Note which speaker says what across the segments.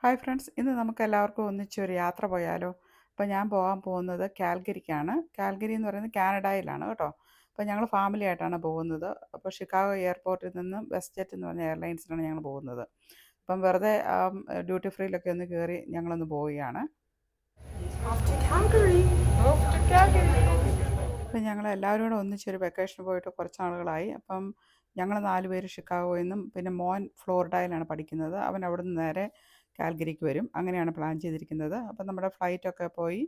Speaker 1: Hi friends, ഇന്ന് നമുക്ക് എല്ലാവർക്കും ഒന്നിച്ചൊരു യാത്ര പോയാലോ? അപ്പോൾ ഞാൻ പോകാൻ പോകുന്നത് കാൽഗരിക്കാണ്. കാൽഗരി എന്ന് പറയുന്നത് കാനഡയിലാണ് കേട്ടോ. അപ്പോൾ ഞങ്ങൾ ഫാമിലി ആയിട്ടാണ് പോകുന്നത്. അപ്പോൾ ഷിക്കാഗോ എയർപോർട്ടിൽ നിന്നും വെസ്റ്റ് ജെറ്റ് എന്ന് പറഞ്ഞ എയർലൈൻസിലാണ് ഞങ്ങൾ പോകുന്നത്. അപ്പം വെറുതെ ഡ്യൂട്ടി ഫ്രീയിലൊക്കെ ഒന്ന് കയറി ഞങ്ങളൊന്ന് പോവുകയാണ്. അപ്പം ഞങ്ങൾ എല്ലാവരും കൂടെ ഒന്നിച്ചൊരു വെക്കേഷന് പോയിട്ട് കുറച്ച് നാളുകളായി. അപ്പം ഞങ്ങൾ 4 പേര് ഷിക്കാഗോയിൽ നിന്നും, പിന്നെ മോൻ ഫ്ലോറിഡയിലാണ് പഠിക്കുന്നത്. അവൻ അവിടുന്ന് നേരെ കാൽഗരിക്ക് വരും. അങ്ങനെയാണ് പ്ലാൻ ചെയ്തിരിക്കുന്നത്. അപ്പം നമ്മുടെ ഫ്ലൈറ്റൊക്കെ പോയി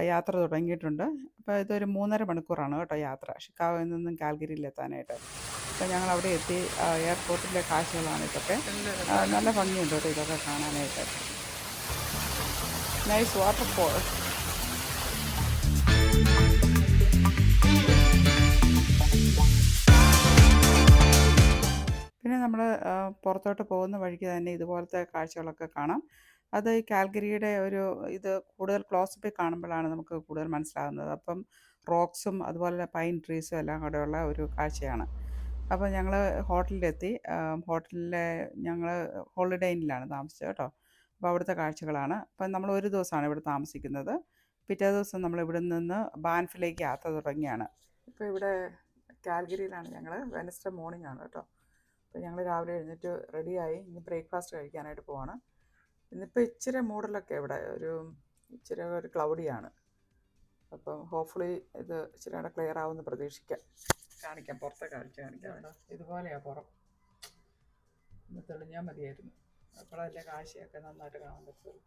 Speaker 1: യാത്ര തുടങ്ങിയിട്ടുണ്ട്. അപ്പോൾ ഇതൊരു 3.5 മണിക്കൂറാണ് കേട്ടോ യാത്ര, ഷിക്കാഗോയിൽ നിന്നും കാൽഗരിയിലെത്താനായിട്ട്. അപ്പോൾ ഞങ്ങൾ അവിടെ എത്തി. എയർപോർട്ടിലെ കാഴ്ചകളാണ് ഇതൊക്കെ. നല്ല ഭംഗിയുണ്ട് കേട്ടോ ഇതൊക്കെ കാണാനായിട്ട്. Nice waterfall. പിന്നെ നമ്മൾ പുറത്തോട്ട് പോകുന്ന വഴിക്ക് തന്നെ ഇതുപോലത്തെ കാഴ്ചകളൊക്കെ കാണാം. അത് ഈ കാൽഗരിയുടെ ഇത് കൂടുതൽ ക്ലോസപ്പിൽ കാണുമ്പോഴാണ് നമുക്ക് കൂടുതൽ മനസ്സിലാകുന്നത്. അപ്പം റോക്സും അതുപോലെ പൈൻ ട്രീസും എല്ലാം കൂടെയുള്ള ഒരു കാഴ്ചയാണ്. അപ്പോൾ ഞങ്ങൾ ഹോട്ടലിലെത്തി. ഹോട്ടലിലെ ഞങ്ങൾ ഹോളിഡേ ഇന്നിലാണ് താമസിച്ചത് കേട്ടോ. അപ്പോൾ അവിടുത്തെ കാഴ്ചകളാണ്. അപ്പം നമ്മൾ ഒരു ദിവസമാണ് ഇവിടെ താമസിക്കുന്നത്. പിറ്റേ ദിവസം നമ്മൾ ഇവിടെ നിന്ന് ബാൻഫിലേക്ക് യാത്ര തുടങ്ങിയാണ്. ഇപ്പോൾ ഇവിടെ കാൽഗരിയിലാണ് ഞങ്ങൾ. വെനസ്ഡേ മോർണിംഗ് ആണ് കേട്ടോ. അപ്പോൾ ഞങ്ങൾ രാവിലെ എഴുന്നേറ്റ് റെഡിയായി. ഇനി ബ്രേക്ക്ഫാസ്റ്റ് കഴിക്കാനായിട്ട് പോവാണ്. ഇന്നിപ്പോൾ ഇച്ചിരി മൂടലൊക്കെ ഇവിടെ ഇച്ചിരി ഒരു ക്ലൗഡിയാണ്. അപ്പം ഹോപ്പ്ഫുള്ളി ഇത് ഇച്ചിരി കൂടെ ക്ലിയർ ആവുമെന്ന് പ്രതീക്ഷിക്കാം. കാണിക്കാം, പുറത്തെ കാഴ്ച കാണിക്കാം. ഇതുപോലെയാണ് പുറം. ഒന്ന് തെളിഞ്ഞാൽ മതിയായിരുന്നു, അപ്പോഴല്ലേ കാഴ്ചയൊക്കെ നന്നായിട്ട് കാണാൻ പറ്റുള്ളൂ.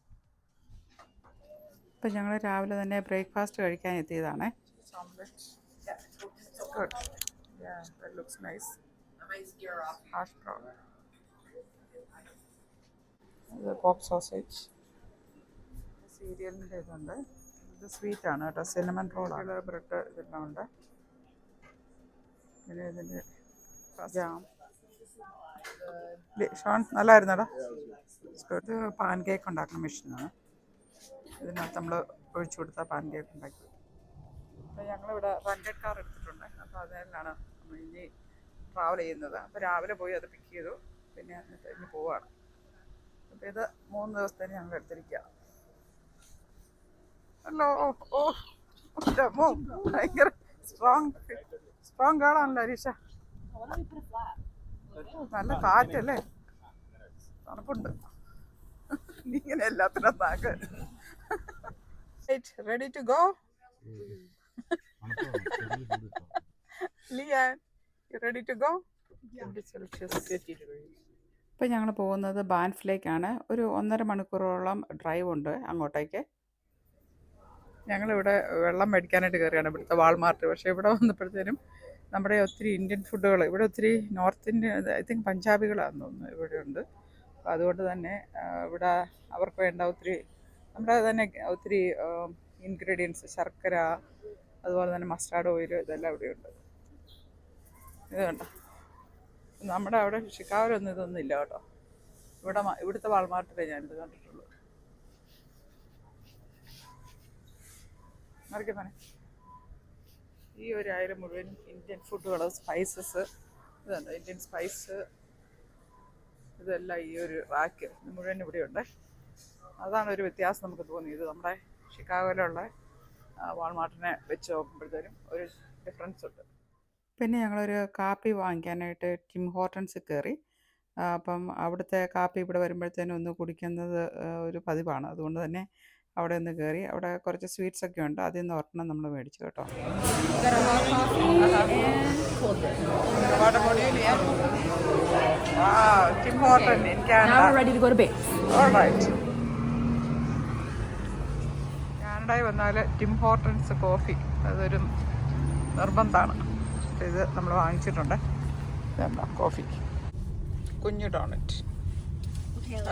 Speaker 1: ഇപ്പം ഞങ്ങൾ രാവിലെ തന്നെ ബ്രേക്ക്ഫാസ്റ്റ് കഴിക്കാൻ എത്തിയതാണേ. Looks nice. ഹാഷ് ബ്രൗൺ, ഇത് പോപ്പ് സോസേജ്, സീരിയലിൻ്റെ ഇതുണ്ട്. ഇത് സ്വീറ്റാണ് കേട്ടോ, സിനമൺ റോളാണ്. ബ്രെഡ് ഇതെല്ലാം ഉണ്ട്. പിന്നെ ഇതിൻ്റെ ജാം. ഷോൺ നല്ലായിരുന്നടാ. ഇത് പാൻ കേക്ക് ഉണ്ടാക്കുന്ന മെഷീനാണ്. ഇതിനകത്ത് നമ്മൾ ഒഴിച്ചു കൊടുത്താൽ പാൻ കേക്ക് ഉണ്ടാക്കി. അപ്പോൾ ഞങ്ങളിവിടെ റെൻറ്റഡ് കാർ എടുത്തിട്ടുണ്ട്. അപ്പോൾ അതിലാണ് നമ്മൾ ഇനി ട്രാവൽ ചെയ്യുന്നത്. അപ്പോൾ രാവിലെ പോയി അത് പിക്ക് ചെയ്തു. പിന്നെ എന്നിട്ട് ഇനി പോവുകയാണ്. അപ്പോൾ ഇത് 3 ദിവസത്തേന് ഞങ്ങൾ എടുത്തിരിക്കുക. ഹലോ. ഓ ഭയങ്കര സ്ട്രോങ് ഗേളാണല്ലോ അരീഷ. നല്ല കാറ്റല്ലേ, തണുപ്പുണ്ട്. നീ ഇങ്ങനെ എല്ലാത്തിനും നാക്ക്. Ready to go Liyan, ready to go. ഇപ്പം ഞങ്ങൾ പോകുന്നത് ബാൻഫിലേക്കാണ്. ഒരു 1.5 മണിക്കൂറോളം ഡ്രൈവ് ഉണ്ട് അങ്ങോട്ടേക്ക്. ഞങ്ങളിവിടെ വെള്ളം മേടിക്കാനായിട്ട് കയറിയാണ് ഇവിടുത്തെ വാൾമാർട്ട്. പക്ഷേ ഇവിടെ വന്നപ്പോഴത്തേനും നമ്മുടെ ഒത്തിരി ഇന്ത്യൻ ഫുഡുകൾ, ഇവിടെ ഒത്തിരി നോർത്ത് ഇന്ത്യൻ, ഐ തിങ്ക് പഞ്ചാബികളാണെന്ന് തോന്നുന്നു ഇവിടെ ഉണ്ട്. അപ്പോൾ അതുകൊണ്ട് തന്നെ ഇവിടെ അവർക്ക് വേണ്ട ഒത്തിരി നമ്മുടെ തന്നെ ഒത്തിരി ഇൻഗ്രീഡിയൻസ്, ശർക്കര, അതുപോലെ തന്നെ മസ്റ്റാർഡ് ഓയിൽ, ഇതെല്ലാം ഇവിടെയുണ്ട്. ഇത് കണ്ടോ, നമ്മുടെ അവിടെ ഷിക്കാഗോയിലൊന്നും ഇതൊന്നും ഇല്ല കേട്ടോ. ഇവിടുത്തെ വാൾമാർട്ടിലേ ഞാനിത് കണ്ടിട്ടുള്ളൂ. മറിക്കപ്പനെ ഈ ഒരു ആയിരം മുഴുവൻ ഇന്ത്യൻ ഫുഡുകൾ, സ്പൈസസ്, ഇതുണ്ട് ഇന്ത്യൻ സ്പൈസ്, ഇതെല്ലാം ഈ ഒരു റാക്ക് മുഴുവൻ ഇവിടെയുണ്ട്. അതാണ് ഒരു വ്യത്യാസം നമുക്ക് തോന്നിയത്. നമ്മുടെ ഷിക്കാഗോയിലുള്ള വാൾമാർട്ടിനെ വെച്ച് നോക്കുമ്പോഴത്തേനും ഒരു ഡിഫറൻസ് ഉണ്ട്. പിന്നെ ഞങ്ങളൊരു കാപ്പി വാങ്ങിക്കാനായിട്ട് ടിം ഹോർട്ടൺസിൽ കയറി. അപ്പം അവിടുത്തെ കാപ്പി ഇവിടെ വരുമ്പോഴത്തേനും ഒന്ന് കുടിക്കുന്നത് ഒരു പതിവാണ്. അതുകൊണ്ട് തന്നെ അവിടെ ഒന്ന് കയറി. അവിടെ കുറച്ച് സ്വീറ്റ്സ് ഒക്കെ ഉണ്ട്. അതിൽ നിന്ന് ഒരെണ്ണം നമ്മൾ മേടിച്ചു കേട്ടോ. Tim Horton in Canada. Alright. കാനഡയിൽ വന്നാൽ ടിം ഹോർട്ടൺസ് കോഫി അതൊരു നിർബന്ധമാണ്. ഇത് നമ്മൾ വാങ്ങിച്ചിട്ടുണ്ട്. ഇതെന്താ കോഫി, കുഞ്ഞു ഡോണറ്റ്.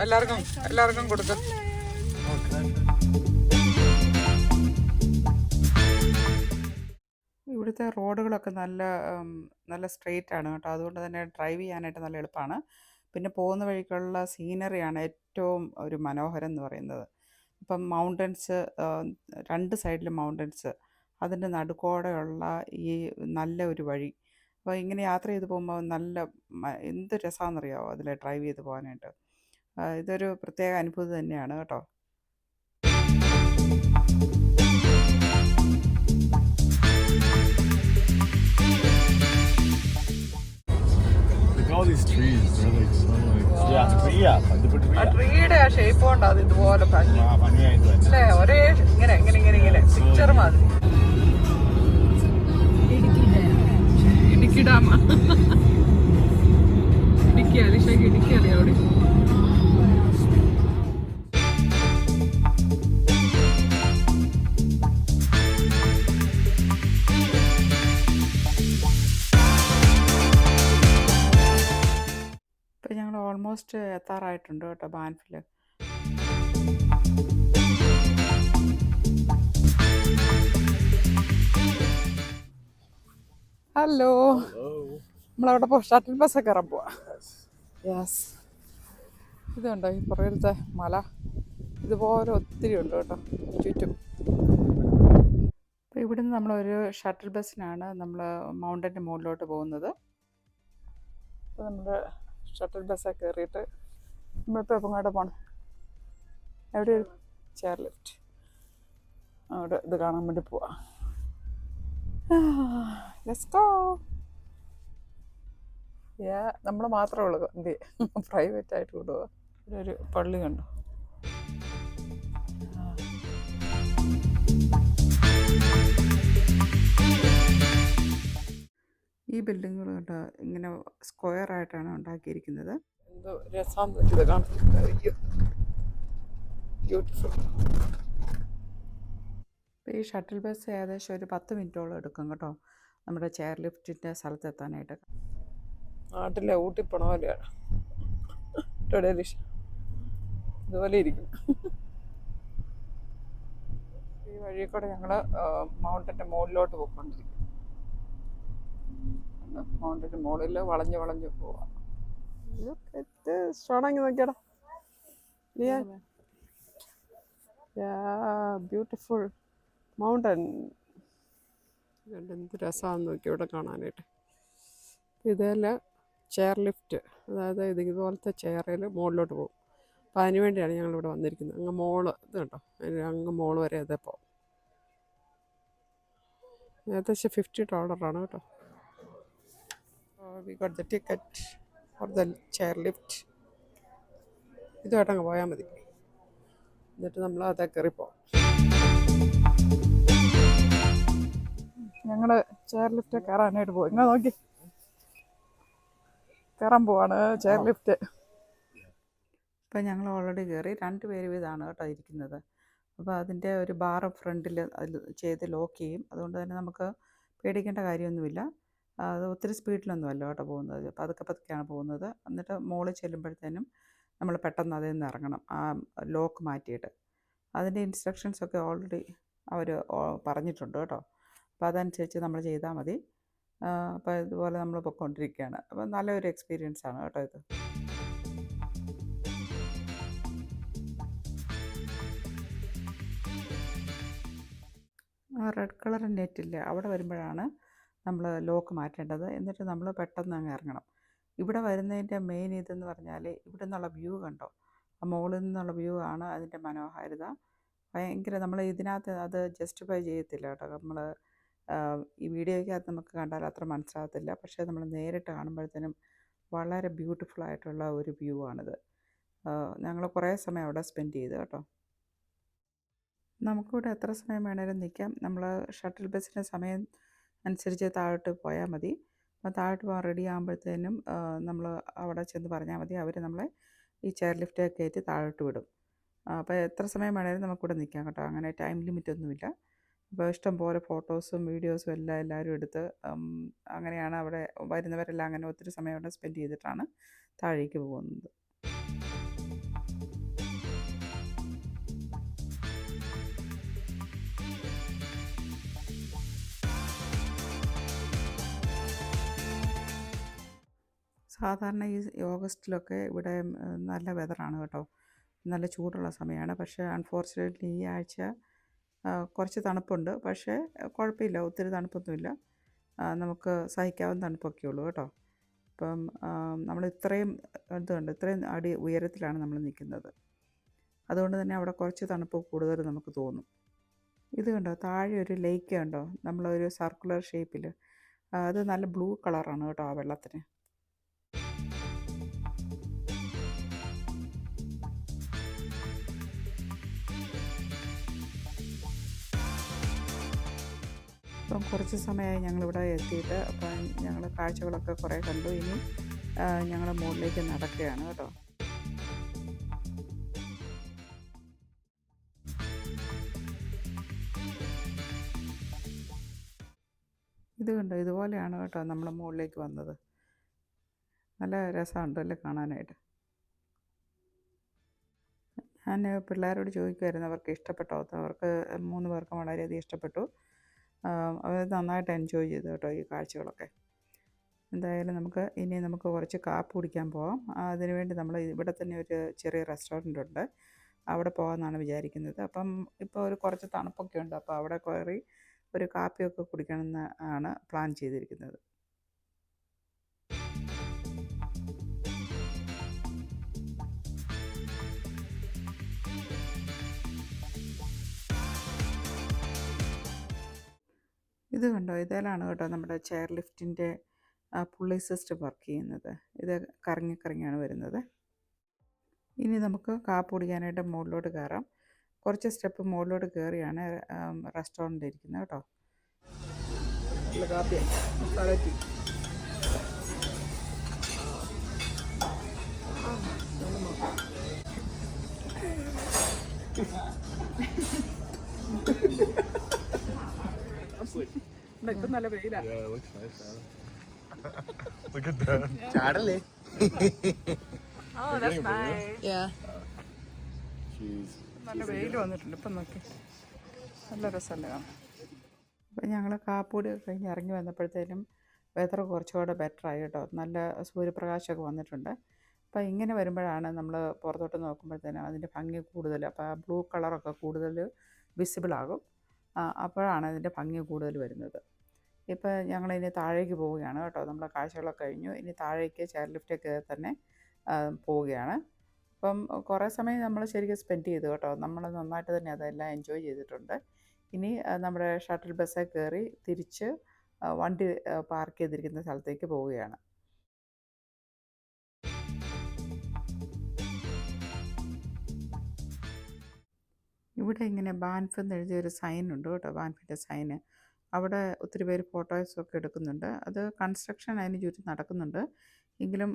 Speaker 1: എല്ലാവർക്കും കൊടുക്കും. ഇവിടുത്തെ റോഡുകളൊക്കെ നല്ല സ്ട്രെയിറ്റ് ആണ് കേട്ടോ. അതുകൊണ്ട് തന്നെ ഡ്രൈവ് ചെയ്യാനായിട്ട് നല്ല എളുപ്പമാണ്. പിന്നെ പോകുന്ന വഴിക്കുള്ള സീനറിയാണ് ഏറ്റവും ഒരു മനോഹരം എന്ന് പറയുന്നത്. ഇപ്പം മൗണ്ടൻസ്, 2 സൈഡിലും മൗണ്ടൻസ്, അതിൻ്റെ നടുക്കോടെയുള്ള ഈ നല്ല ഒരു വഴി. അപ്പോൾ ഇങ്ങനെ യാത്ര ചെയ്ത് പോകുമ്പോൾ എന്ത് രസമാണെന്നറിയാമോ അതിൽ ഡ്രൈവ് ചെയ്ത് പോകാനായിട്ട്. ഇതൊരു പ്രത്യേക അനുഭൂതി തന്നെയാണ് കേട്ടോ.
Speaker 2: Look at all these trees. They're like so like. Yeah, tree. Yeah,
Speaker 1: ആ ട്രീയുടെ ആ ഷേപ്പ് കൊണ്ട് അത് ഇതുപോലെ ഭംഗി
Speaker 2: ഭംഗിയായിട്ട് തന്നെ.
Speaker 1: അല്ലേ? ഒരേ ഇങ്ങനെ പിക്ചർ മാതിരി. ഇടുക്കി ഡാം. ഇടുക്കി അലിഷയ്ക്ക് ഇടുക്കി അറിയാം അവിടെ. ഇപ്പം ഞങ്ങൾ ഓൾമോസ്റ്റ് എത്താറായിട്ടുണ്ട് കേട്ടോ ബാൻഫിൽ. ഹലോ, നമ്മളവിടെ ഷട്ടിൽ ബസ്സൊക്കെ കയറാൻ പോവാ. യെസ്, ഇതുണ്ടോ ഈ പുറകിലത്തെ മല? ഇതുപോലെ ഒത്തിരി ഉണ്ട് കേട്ടോ ചുറ്റും. അപ്പോൾ ഇവിടുന്ന് നമ്മളൊരു ഷട്ടിൽ ബസ്സിനാണ് നമ്മൾ മൗണ്ടൻ്റെ മുകളിലോട്ട് പോകുന്നത്. അപ്പോൾ നമ്മൾ ഷട്ടിൽ ബസ്സൊക്കെ കയറിയിട്ട് നമ്മളിപ്പോൾ ഇപ്പം ഇങ്ങോട്ട് പോകണം. എവിടെ? Chair lift. അവിടെ ഇത് കാണാൻ വേണ്ടി പോവാം. Let's go. നമ്മൾ മാത്രമേ ഉള്ളൂ എന്ത് പ്രൈവറ്റായിട്ട് കൊണ്ടുപോകാം. ഇവിടെ ഒരു പള്ളി കണ്ടു. ഈ ബിൽഡിങ്ങുകൾ കണ്ടോ ഇങ്ങനെ സ്ക്വയർ ആയിട്ടാണ് ഉണ്ടാക്കിയിരിക്കുന്നത്. എന്തോ രസമാണെന്ന് വെച്ചത് കാണാൻ. ബ്യൂട്ടിഫുൾ. ഈ ഷട്ടിൽ ബസ് ഏകദേശം ഒരു 10 മിനിറ്റോളം എടുക്കും കേട്ടോ നമ്മുടെ ചെയർ ലിഫ്റ്റിൻ്റെ സ്ഥലത്തെത്താനായിട്ട്. നാട്ടിലെ ഊട്ടി പോണ പോലെയാണ് ഇതുപോലെ ഇരിക്കും. ഈ വഴി കൂടെ ഞങ്ങൾ മൗണ്ടൻ്റെ മുകളിലോട്ട് പോയിക്കൊണ്ടിരിക്കും. മൗണ്ടൻ്റെ മുകളിൽ വളഞ്ഞ് പോവാം. സ്ട്രോണാക്കി നോക്കിയാടാ. Beautiful mountain. എന്ത് രസമാണെന്ന് നോക്കി ഇവിടെ കാണാനായിട്ട്. ഇതെല്ലാം ചെയർ ലിഫ്റ്റ്, അതായത് ഇതുപോലത്തെ ചെയറിൽ മുകളിലോട്ട് പോകും. അപ്പോൾ അതിന് വേണ്ടിയാണ് ഞങ്ങളിവിടെ വന്നിരിക്കുന്നത്. അങ്ങ് മോള് ഇത് കണ്ടോ, അങ്ങ് മോള് വരെ അതേ പോകും. ഏകദേശം $50 കേട്ടോ. We got the ticket for the chair lift. ഇതുമായിട്ടങ്ങ് പോയാൽ മതി. എന്നിട്ട് നമ്മൾ അതേ കയറിപ്പോവും. ഞങ്ങൾ ചെയർ ലിഫ്റ്റ് കയറാനായിട്ട് പോകും. ഇങ്ങനെ നോക്കി കയറാൻ പോവാണ് ചെയർ ലിഫ്റ്റ്. ഇപ്പം ഞങ്ങൾ ഓൾറെഡി കയറി. 2 പേര് വീതമാണ് കേട്ടോ ഇരിക്കുന്നത്. അപ്പോൾ അതിൻ്റെ ഒരു ബാറ് ഫ്രണ്ടിൽ അതിൽ ചെയ്ത് ലോക്ക് ചെയ്യും. അതുകൊണ്ട് തന്നെ നമുക്ക് പേടിക്കേണ്ട കാര്യമൊന്നുമില്ല. അത് ഒത്തിരി സ്പീഡിലൊന്നും അല്ല കേട്ടോ പോകുന്നത്, പതുക്കെയാണ് പോകുന്നത്. എന്നിട്ട് മുകളിൽ ചെല്ലുമ്പോഴത്തേനും നമ്മൾ പെട്ടെന്ന് അതിൽ നിന്ന് ഇറങ്ങണം, ആ ലോക്ക് മാറ്റിയിട്ട്. അതിൻ്റെ ഇൻസ്ട്രക്ഷൻസൊക്കെ ഓൾറെഡി അവർ പറഞ്ഞിട്ടുണ്ട് കേട്ടോ. അപ്പോൾ അതനുസരിച്ച് നമ്മൾ ചെയ്താൽ മതി. അപ്പോൾ ഇതുപോലെ നമ്മൾ പൊയ്ക്കൊണ്ടിരിക്കുകയാണ്. അപ്പോൾ നല്ലൊരു എക്സ്പീരിയൻസാണ് കേട്ടോ ഇത്. ആ റെഡ് കളർ നെറ്റില്ലേ അവിടെ വരുമ്പോഴാണ് നമ്മൾ ലോക്ക് മാറ്റേണ്ടത്. എന്നിട്ട് നമ്മൾ പെട്ടെന്ന് അങ്ങ് ഇറങ്ങണം. ഇവിടെ വരുന്നതിൻ്റെ മെയിൻ ഇതെന്ന് പറഞ്ഞാൽ ഇവിടെ നിന്നുള്ള വ്യൂ കണ്ടോ, ആ മുകളിൽ നിന്നുള്ള വ്യൂ ആണ് അതിൻ്റെ മനോഹാരിത. ഭയങ്കര നമ്മൾ ഇതിനകത്ത് അത് ജസ്റ്റിഫൈ ചെയ്യത്തില്ല കേട്ടോ. നമ്മൾ ഈ വീഡിയോയ്ക്കകത്ത് നമുക്ക് കണ്ടാൽ അത്ര മനസ്സിലാകത്തില്ല. പക്ഷേ നമ്മൾ നേരിട്ട് കാണുമ്പോഴത്തേനും വളരെ ബ്യൂട്ടിഫുള്ളായിട്ടുള്ള ഒരു വ്യൂ ആണിത്. ഞങ്ങൾ കുറേ സമയം അവിടെ സ്പെൻഡ് ചെയ്തു കേട്ടോ. നമുക്കിവിടെ എത്ര സമയം വേണേലും നിൽക്കാം. നമ്മൾ ഷട്ടിൽ ബസ്സിൻ്റെ സമയം അനുസരിച്ച് താഴോട്ട് പോയാൽ മതി. അപ്പോൾ താഴോട്ട് പോകാൻ റെഡി ആകുമ്പോഴത്തേനും നമ്മൾ അവിടെ ചെന്ന് പറഞ്ഞാൽ മതി. അവർ നമ്മളെ ഈ ചെയർ ലിഫ്റ്റ് കയറ്റി താഴോട്ട് വിടും. അപ്പോൾ എത്ര സമയം വേണേലും നമുക്കിവിടെ നിൽക്കാം കേട്ടോ. അങ്ങനെ ടൈം ലിമിറ്റൊന്നുമില്ല. അപ്പോൾ ഇഷ്ടം പോലെ ഫോട്ടോസും വീഡിയോസും എല്ലാവരും എടുത്ത് അങ്ങനെയാണ് അവിടെ വരുന്നവരെല്ലാം അങ്ങനെ ഒത്തിരി സമയം അവിടെ സ്പെൻഡ് ചെയ്തിട്ടാണ് താഴേക്ക് പോകുന്നത്. സാധാരണ ഈ ഓഗസ്റ്റിലൊക്കെ ഇവിടെ നല്ല വെതറാണ് കേട്ടോ, നല്ല ചൂടുള്ള സമയമാണ്. പക്ഷേ അൺഫോർച്ചുനേറ്റ്ലി ഈ ആഴ്ച കുറച്ച് തണുപ്പുണ്ട്. പക്ഷേ കുഴപ്പമില്ല, ഒത്തിരി തണുപ്പൊന്നുമില്ല. നമുക്ക് സഹിക്കാവുന്ന തണുപ്പൊക്കെ ഉള്ളൂ കേട്ടോ. ഇപ്പം നമ്മൾ ഇത്രയും ഇതുണ്ട്, ഇത്രയും അടി ഉയരത്തിലാണ് നമ്മൾ നിൽക്കുന്നത്. അതുകൊണ്ട് തന്നെ അവിടെ കുറച്ച് തണുപ്പ് കൂടുതൽ നമുക്ക് തോന്നും. ഇത് കണ്ടോ, താഴെ ഒരു ലേക്ക് കണ്ടോ, നമ്മളൊരു സർക്കുലർ ഷേപ്പിൽ. അത് നല്ല ബ്ലൂ കളറാണ് കേട്ടോ ആ വെള്ളത്തിന്. ഇപ്പം കുറച്ച് സമയമായി ഞങ്ങളിവിടെ എത്തിയിട്ട്. അപ്പം ഞങ്ങൾ കാഴ്ചകളൊക്കെ കുറേ കണ്ടു. ഇനി ഞങ്ങൾ മുകളിലേക്ക് നടക്കുകയാണ് കേട്ടോ. ഇത് കണ്ടോ, ഇതുപോലെയാണ് കേട്ടോ നമ്മൾ മുകളിലേക്ക് വന്നത്. നല്ല രസമുണ്ടല്ലേ കാണാനായിട്ട്. ഞാൻ പിള്ളേരോട് ചോദിക്കുമായിരുന്നു അവർക്ക് ഇഷ്ടപ്പെട്ടോ. അവർക്ക് 3 പേർക്കും വളരെയധികം ഇഷ്ടപ്പെട്ടു. അവർ നന്നായിട്ട് എൻജോയ് ചെയ്തു കേട്ടോ ഈ കാഴ്ചകളൊക്കെ. എന്തായാലും നമുക്ക് കുറച്ച് കാപ്പി കുടിക്കാൻ പോകാം. അതിനുവേണ്ടി നമ്മൾ ഇവിടെ തന്നെ ഒരു ചെറിയ റെസ്റ്റോറൻ്റ് ഉണ്ട്, അവിടെ പോകാമെന്നാണ് വിചാരിക്കുന്നത്. അപ്പം ഇപ്പോൾ ഒരു കുറച്ച് തണുപ്പൊക്കെ ഉണ്ട്, അപ്പോൾ അവിടെ കയറി ഒരു കാപ്പിയൊക്കെ കുടിക്കണമെന്ന് ആണ് പ്ലാൻ ചെയ്തിരിക്കുന്നത്. ഇത് കണ്ടോ, ഇതിലാണ് കേട്ടോ നമ്മുടെ ചെയർ ലിഫ്റ്റിൻ്റെ പുള്ളി സിസ്റ്റം വർക്ക് ചെയ്യുന്നത്. ഇത് കറങ്ങി കറങ്ങിയാണ് വരുന്നത്. ഇനി നമുക്ക് കാപ്പി കുടിക്കാനായിട്ട് മുകളിലോട്ട് കയറാം. കുറച്ച് സ്റ്റെപ്പ് മുകളിലോട്ട് കയറിയാണ് റെസ്റ്റോറൻ്റ് ഇരിക്കുന്നത് കേട്ടോ. നല്ല കാപ്പിയായി, മസാല ടീ. ഇപ്പം നല്ല വെയിലാണ്.
Speaker 2: Yeah, it looks nice, man. Look at that.
Speaker 3: ചാടല്ലേ?
Speaker 1: Oh, that's nice.
Speaker 3: Yeah.
Speaker 2: Jeez.
Speaker 1: നല്ല വെയിൽ വന്നിട്ടുണ്ട് ഇപ്പം, നോക്കി നല്ല രസമല്ലേ കാണാൻ. അപ്പം ഞങ്ങൾ കാപ്പൂടി കഴിഞ്ഞ് ഇറങ്ങി വന്നപ്പോഴത്തേനും വെതർ കുറച്ചുകൂടെ ബെറ്ററായി കേട്ടോ. നല്ല സൂര്യപ്രകാശമൊക്കെ വന്നിട്ടുണ്ട്. അപ്പോൾ ഇങ്ങനെ വരുമ്പോഴാണ് നമ്മൾ പുറത്തോട്ട് നോക്കുമ്പോഴത്തേനും അതിൻ്റെ ഭംഗി കൂടുതൽ. അപ്പോൾ ആ ബ്ലൂ കളറൊക്കെ കൂടുതൽ വിസിബിളാകും. അപ്പോഴാണ് അതിൻ്റെ ഭംഗി കൂടുതൽ വരുന്നത്. ഇപ്പോൾ ഞങ്ങളിനി താഴേക്ക് പോവുകയാണ് കേട്ടോ. നമ്മളെ കാഴ്ചകളൊക്കെ കഴിഞ്ഞു. ഇനി താഴേക്ക് ചെയർ ലിഫ്റ്റിൽ കയറി തന്നെ പോവുകയാണ്. അപ്പം കുറേ സമയം നമ്മൾ ശരിക്കും സ്പെൻഡ് ചെയ്തു കേട്ടോ. നമ്മൾ നന്നായിട്ട് തന്നെ അതെല്ലാം എൻജോയ് ചെയ്തിട്ടുണ്ട്. ഇനി നമ്മുടെ ഷട്ടിൽ ബസ്സിൽ കയറി തിരിച്ച് വണ്ടി പാർക്ക് ചെയ്തിരിക്കുന്ന സ്ഥലത്തേക്ക് പോവുകയാണ്. ഇവിടെ ഇങ്ങനെ ബാൻഫ് എന്ന് എഴുതിയൊരു സൈൻ ഉണ്ട് കേട്ടോ, ബാൻഫിൻ്റെ സൈന്. അവിടെ ഒത്തിരി പേര് ഫോട്ടോസൊക്കെ എടുക്കുന്നുണ്ട്. അത് കൺസ്ട്രക്ഷൻ അതിന് ചുറ്റും നടക്കുന്നുണ്ട്. എങ്കിലും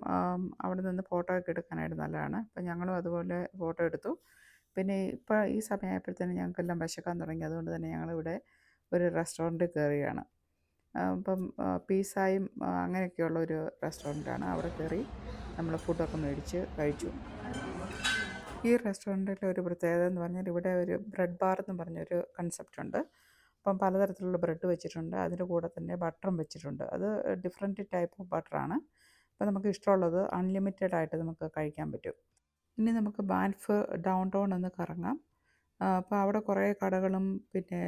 Speaker 1: അവിടെ നിന്ന് ഫോട്ടോ ഒക്കെ എടുക്കാനായിട്ട് നല്ലതാണ്. അപ്പം ഞങ്ങളും അതുപോലെ ഫോട്ടോ എടുത്തു. പിന്നെ ഇപ്പോൾ ഈ സമയമായപ്പോഴത്തേനും ഞങ്ങൾക്കെല്ലാം വിശക്കാൻ തുടങ്ങി. അതുകൊണ്ട് തന്നെ ഞങ്ങളിവിടെ ഒരു റെസ്റ്റോറൻറ്റിൽ കയറിയാണ്. അപ്പം പീസായും അങ്ങനെയൊക്കെയുള്ള ഒരു റെസ്റ്റോറൻറ്റാണ്. അവിടെ കയറി നമ്മൾ ഫുഡൊക്കെ മേടിച്ച് കഴിച്ചു. ഈ റെസ്റ്റോറൻറ്റിലെ ഒരു പ്രത്യേകത എന്ന് പറഞ്ഞാൽ ഇവിടെ ഒരു ബ്രെഡ് ബാർ എന്ന് പറഞ്ഞൊരു കൺസെപ്റ്റ് ഉണ്ട്. അപ്പം പലതരത്തിലുള്ള ബ്രെഡ് വെച്ചിട്ടുണ്ട്. അതിൻ്റെ കൂടെ തന്നെ ബട്ടറും വെച്ചിട്ടുണ്ട്. അത് ഡിഫറെൻറ്റ് ടൈപ്പ് ഓഫ് ബട്ടറാണ്. അപ്പോൾ നമുക്ക് ഇഷ്ടമുള്ളത് അൺലിമിറ്റഡ് ആയിട്ട് നമുക്ക് കഴിക്കാൻ പറ്റും. ഇനി നമുക്ക് ബാൻഫ് ഡൗൺ ടൗൺ ഒന്ന് കറങ്ങാം. അപ്പോൾ അവിടെ കുറേ കടകളും പിന്നെ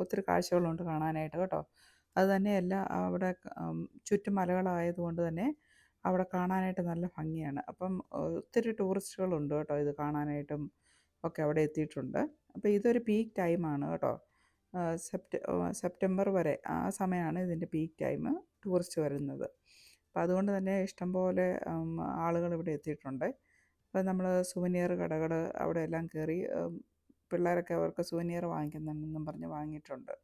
Speaker 1: ഒത്തിരി കാഴ്ചകളുണ്ട് കാണാനായിട്ട് കേട്ടോ. അത് തന്നെയല്ല, അവിടെ ചുറ്റും മലകളായതുകൊണ്ട് തന്നെ അവിടെ കാണാനായിട്ട് നല്ല ഭംഗിയാണ്. അപ്പം ഒത്തിരി ടൂറിസ്റ്റുകളുണ്ട് കേട്ടോ ഇത് കാണാനായിട്ടും ഒക്കെ അവിടെ എത്തിയിട്ടുണ്ട്. അപ്പോൾ ഇതൊരു പീക്ക് ടൈമാണ് കേട്ടോ. സെപ്റ്റംബർ വരെ ആ സമയമാണ് ഇതിൻ്റെ പീക്ക് ടൈം ടൂറിസ്റ്റ് വരുന്നത്. അപ്പോൾ അതുകൊണ്ട് തന്നെ ഇഷ്ടംപോലെ ആളുകൾ ഇവിടെ എത്തിയിട്ടുണ്ട്. അപ്പോൾ നമ്മൾ സുവനിയർ കടകൾ അവിടെ എല്ലാം കയറി പിള്ളേരൊക്കെ അവർക്ക് സുവനിയർ വാങ്ങിക്കുന്നുണ്ടെന്നും പറഞ്ഞ് വാങ്ങിയിട്ടുണ്ട്.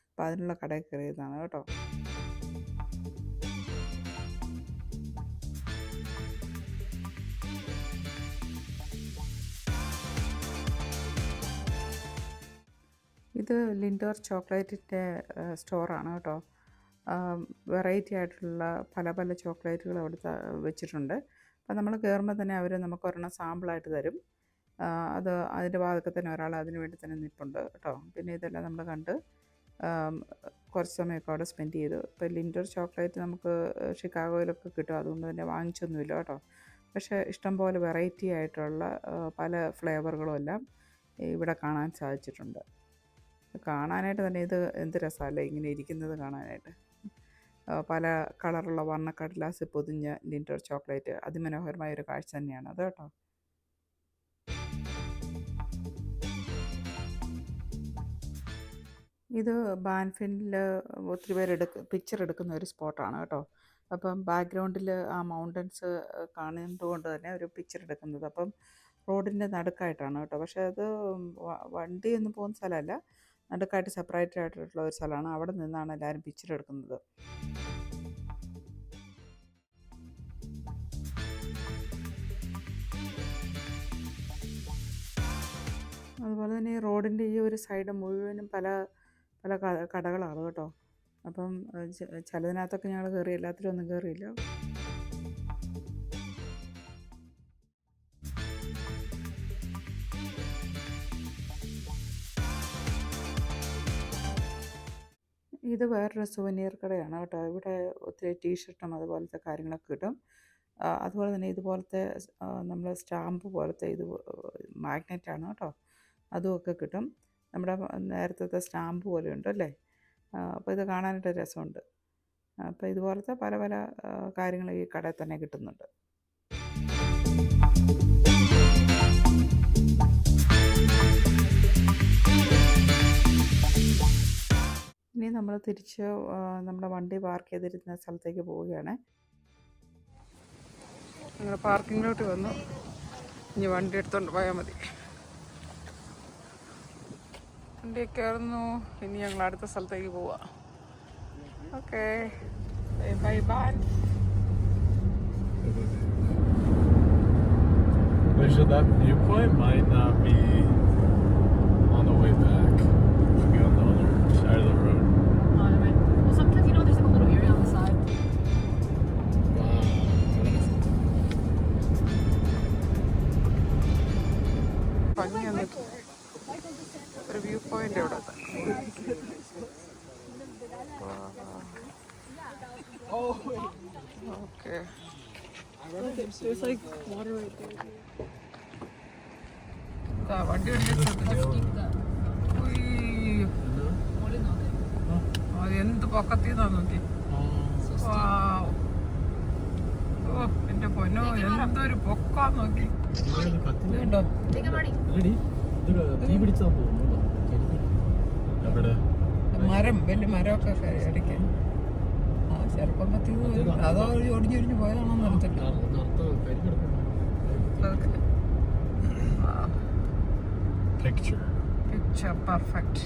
Speaker 1: അപ്പോൾ അതിനുള്ള കടയിൽ കയറിയതാണ് കേട്ടോ. ഇത് ലിൻഡോർ ചോക്ലേറ്റിൻ്റെ സ്റ്റോറാണ് കേട്ടോ. വെറൈറ്റി ആയിട്ടുള്ള പല പല ചോക്ലേറ്റുകൾ അവിടുത്തെ വെച്ചിട്ടുണ്ട്. അപ്പോൾ നമ്മൾ കയറുമ്പോൾ തന്നെ അവർ നമുക്ക് ഒരെണ്ണം സാമ്പിളായിട്ട് തരും. അത് അതിൻ്റെ ഭാഗത്തൊക്കെ തന്നെ ഒരാൾ അതിന് വേണ്ടി തന്നെ നിൽപ്പുണ്ട് കേട്ടോ. പിന്നെ ഇതെല്ലാം നമ്മൾ കണ്ട് കുറച്ച് സമയമൊക്കെ അവിടെ സ്പെൻഡ് ചെയ്തു. ഇപ്പോൾ ലിൻഡോർ ചോക്ലേറ്റ് നമുക്ക് ഷിക്കാഗോയിലൊക്കെ കിട്ടും, അതുകൊണ്ട് തന്നെ വാങ്ങിച്ചൊന്നുമില്ല കേട്ടോ. പക്ഷേ ഇഷ്ടംപോലെ വെറൈറ്റി ആയിട്ടുള്ള പല ഫ്ലേവറുകളും എല്ലാം ഇവിടെ കാണാൻ സാധിച്ചിട്ടുണ്ട്. കാണാനായിട്ട് തന്നെ ഇത് എന്ത് രസമല്ലേ ഇങ്ങനെ ഇരിക്കുന്നത് കാണാനായിട്ട്. പല കളറുള്ള വർണ്ണക്കടലാസ് പൊതിഞ്ഞ ലിൻഡർ ചോക്ലേറ്റ് അതിമനോഹരമായ ഒരു കാഴ്ച തന്നെയാണ് അത് കേട്ടോ. ഇത് ബാൻഫിനിൽ ഒത്തിരി പേര് പിക്ചർ എടുക്കുന്ന ഒരു സ്പോട്ടാണ് കേട്ടോ. അപ്പം ബാക്ക്ഗ്രൗണ്ടിൽ ആ മൗണ്ടൻസ് കാണുന്നതുകൊണ്ട് തന്നെ ഒരു പിക്ചർ എടുക്കുന്നത്. അപ്പം റോഡിൻ്റെ നടുക്കായിട്ടാണ് കേട്ടോ. പക്ഷേ അത് വണ്ടിയൊന്നും പോകുന്ന സ്ഥലമല്ല, നടുക്കായിട്ട് സെപ്പറേറ്റ് ആയിട്ടുള്ള ഒരു സ്ഥലമാണ്. അവിടെ നിന്നാണ് എല്ലാവരും പിക്ചർ എടുക്കുന്നത്. അതുപോലെ തന്നെ ഈ റോഡിൻ്റെ ഈ ഒരു സൈഡ് മുഴുവനും പല പല കടകളാണ് കേട്ടോ. അപ്പം ചിലതിനകത്തൊക്കെ ഞങ്ങൾ കയറി, എല്ലാത്തിലും ഒന്നും കയറിയില്ല. ഇത് വേറൊരു സുവനീർ കടയാണ് കേട്ടോ. ഇവിടെ ഒത്തിരി ടീഷർട്ടും അതുപോലത്തെ കാര്യങ്ങളൊക്കെ കിട്ടും. അതുപോലെ തന്നെ ഇതുപോലത്തെ നമ്മൾ സ്റ്റാമ്പ് പോലത്തെ ഇത് മാഗ്നറ്റാണ് കേട്ടോ, അതുമൊക്കെ കിട്ടും. നമ്മുടെ നേരത്തെ സ്റ്റാമ്പ് പോലെ ഉണ്ടല്ലേ. അപ്പോൾ ഇത് കാണാനായിട്ട് രസമുണ്ട്. അപ്പോൾ ഇതുപോലത്തെ പല പല കാര്യങ്ങൾ ഈ കടയിൽ തന്നെ കിട്ടുന്നുണ്ട്. ഇനി നമ്മൾ തിരിച്ച് നമ്മുടെ വണ്ടി പാർക്ക് ചെയ്തിരുന്ന സ്ഥലത്തേക്ക് പോവുകയാണ്. ഞങ്ങൾ പാർക്കിങ്ങിലോട്ട് വന്നു. ഇനി വണ്ടി എടുത്തുകൊണ്ട് പോയാൽ മതി. വണ്ടി കയറുന്നു. ഇനി ഞങ്ങൾ അടുത്ത സ്ഥലത്തേക്ക് പോവാം. Okay, bye bye.
Speaker 2: Alicia, that viewpoint might not be on the way back. It might be on the other side of the road.
Speaker 3: Well, sometimes, there's like a little area on the side.
Speaker 1: ഒരു view point അവിടെ. Okay, വണ്ടി എന്ത് പൊക്കത്തിന്നാ നോക്കി. ഓ എന്റെ പൊന്നോ, എന്തൊരു പൊക്കാ നോക്കി. ഉണ്ടോ മരം, വലിയ മരമൊക്കെ ഇടയ്ക്ക്. ആ ചെറുപ്പം കത്തിന്ന് അതോ ഒടിഞ്ഞൊടിഞ്ഞ് പോയതാണോ നടത്തില്ല.
Speaker 2: Picture.
Speaker 1: Picture perfect.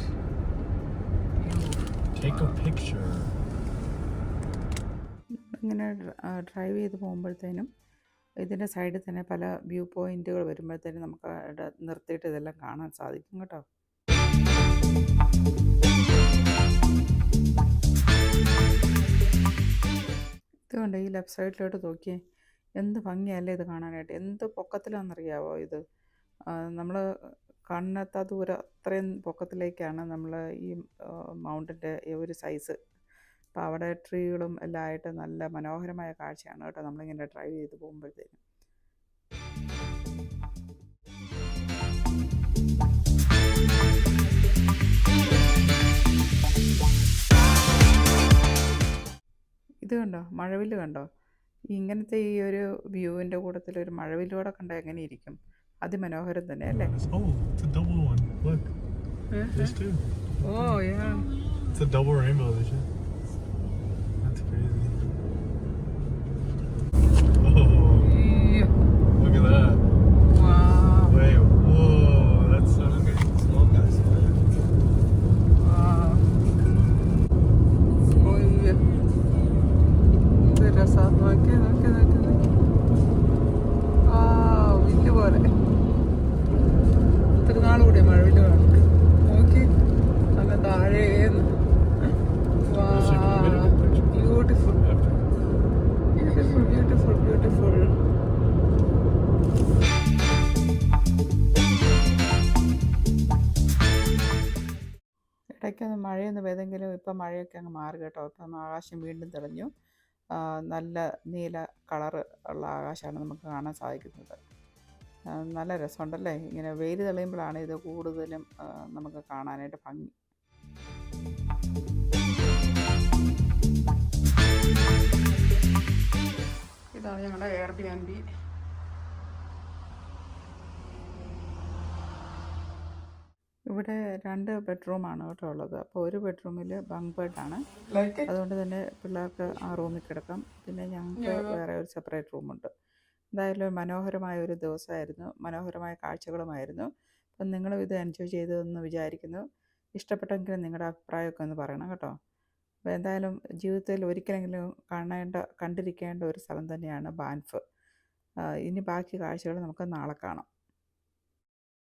Speaker 2: Take a picture.
Speaker 1: ഇങ്ങനെ ഡ്രൈവ് ചെയ്ത് പോകുമ്പോഴത്തേനും ഇതിൻ്റെ സൈഡിൽ തന്നെ പല വ്യൂ പോയിന്റുകൾ വരുമ്പോഴത്തേനും നമുക്ക് നിർത്തിയിട്ട് ഇതെല്ലാം കാണാൻ സാധിക്കും കേട്ടോ. ഇതുകൊണ്ട് ഈ ലെഫ്റ്റ് സൈഡിലോട്ട് നോക്കിയേ, എന്ത് ഭംഗിയല്ലേ ഇത് കാണാനായിട്ട്. എന്ത് പൊക്കത്തിലാണെന്നറിയാവോ ഇത്. നമ്മൾ കണ്ണെത്താ ദൂരം അത്രയും പൊക്കത്തിലേക്കാണ് നമ്മൾ ഈ മൗണ്ടിൻ്റെ ഒരു സൈസ്. അപ്പോൾ അവിടെ ട്രീകളും എല്ലാം ആയിട്ട് നല്ല മനോഹരമായ കാഴ്ചയാണ് കേട്ടോ നമ്മളിങ്ങനെ ഡ്രൈവ് ചെയ്ത് പോകുമ്പോഴത്തേനും. ഇത് കണ്ടോ, മഴവില്ല് കണ്ടോ. ഇങ്ങനത്തെ ഈ ഒരു വ്യൂവിൻ്റെ കൂട്ടത്തിൽ ഒരു മഴവില്ലൂടെ കണ്ടാൽ എങ്ങനെ ഇരിക്കും. അതിമനോഹരം തന്നെ അല്ലേ.
Speaker 2: Oh, it's a double one. Look. There's two.
Speaker 1: Oh, yeah.
Speaker 2: It's a double rainbow, Alicia. That's crazy. Oh,
Speaker 1: Yeah.
Speaker 2: look at that.
Speaker 1: Wow.
Speaker 2: Wait, whoa, that's so good. Small guys.
Speaker 1: Wow. Oh, yeah. ഇത് രസം. നോക്കി നോക്കി നോക്കി നോക്കി. ആ വില്ല് പോലെ. ഇത്ര നാൾ കൂടി മഴവില്ല് കാണും. നോക്കി നല്ല താഴേന്ന്. Beautiful beautiful beautiful beautiful. ഇടയ്ക്കൊന്ന് മഴയൊന്ന് പെയ്തെങ്കിലും ഇപ്പം മഴയൊക്കെ അങ്ങ് മാറി കേട്ടോ. ഇപ്പം ആകാശം വീണ്ടും തെളിഞ്ഞു. നല്ല നീല കളറ് ഉള്ള ആകാശമാണ് നമുക്ക് കാണാൻ സാധിക്കുന്നത്. നല്ല രസമുണ്ടല്ലേ. ഇങ്ങനെ വെയിൽ തെളിയുമ്പോഴാണ് ഇത് കൂടുതലും നമുക്ക് കാണാനായിട്ട് ഭംഗി. ഇതാണ് ഞങ്ങളുടെ Airbnb. ഇവിടെ 2 ബെഡ്റൂമാണ് കേട്ടോ ഉള്ളത്. അപ്പോൾ ഒരു ബെഡ്റൂമിൽ ബങ്ക് ബെഡാണ്. അതുകൊണ്ട് തന്നെ പിള്ളേർക്ക് ആ റൂമിൽ കിടക്കാം. പിന്നെ ഞങ്ങൾക്ക് വേറെ ഒരു സെപ്പറേറ്റ് റൂമുണ്ട്. എന്തായാലും മനോഹരമായ ഒരു ദിവസമായിരുന്നു. മനോഹരമായ കാഴ്ചകളുമായിരുന്നു. അപ്പം നിങ്ങളും ഇത് എൻജോയ് ചെയ്തതെന്ന് വിചാരിക്കുന്നു. ഇഷ്ടപ്പെട്ടെങ്കിൽ നിങ്ങളുടെ അഭിപ്രായമൊക്കെ ഒന്ന് പറയണം കേട്ടോ. അപ്പോൾ എന്തായാലും ജീവിതത്തിൽ ഒരിക്കലെങ്കിലും കണ്ടിരിക്കേണ്ട ഒരു സ്ഥലം തന്നെയാണ് ബാൻഫ്. ഇനി ബാക്കി കാഴ്ചകൾ നമുക്ക് നാളെ കാണാം.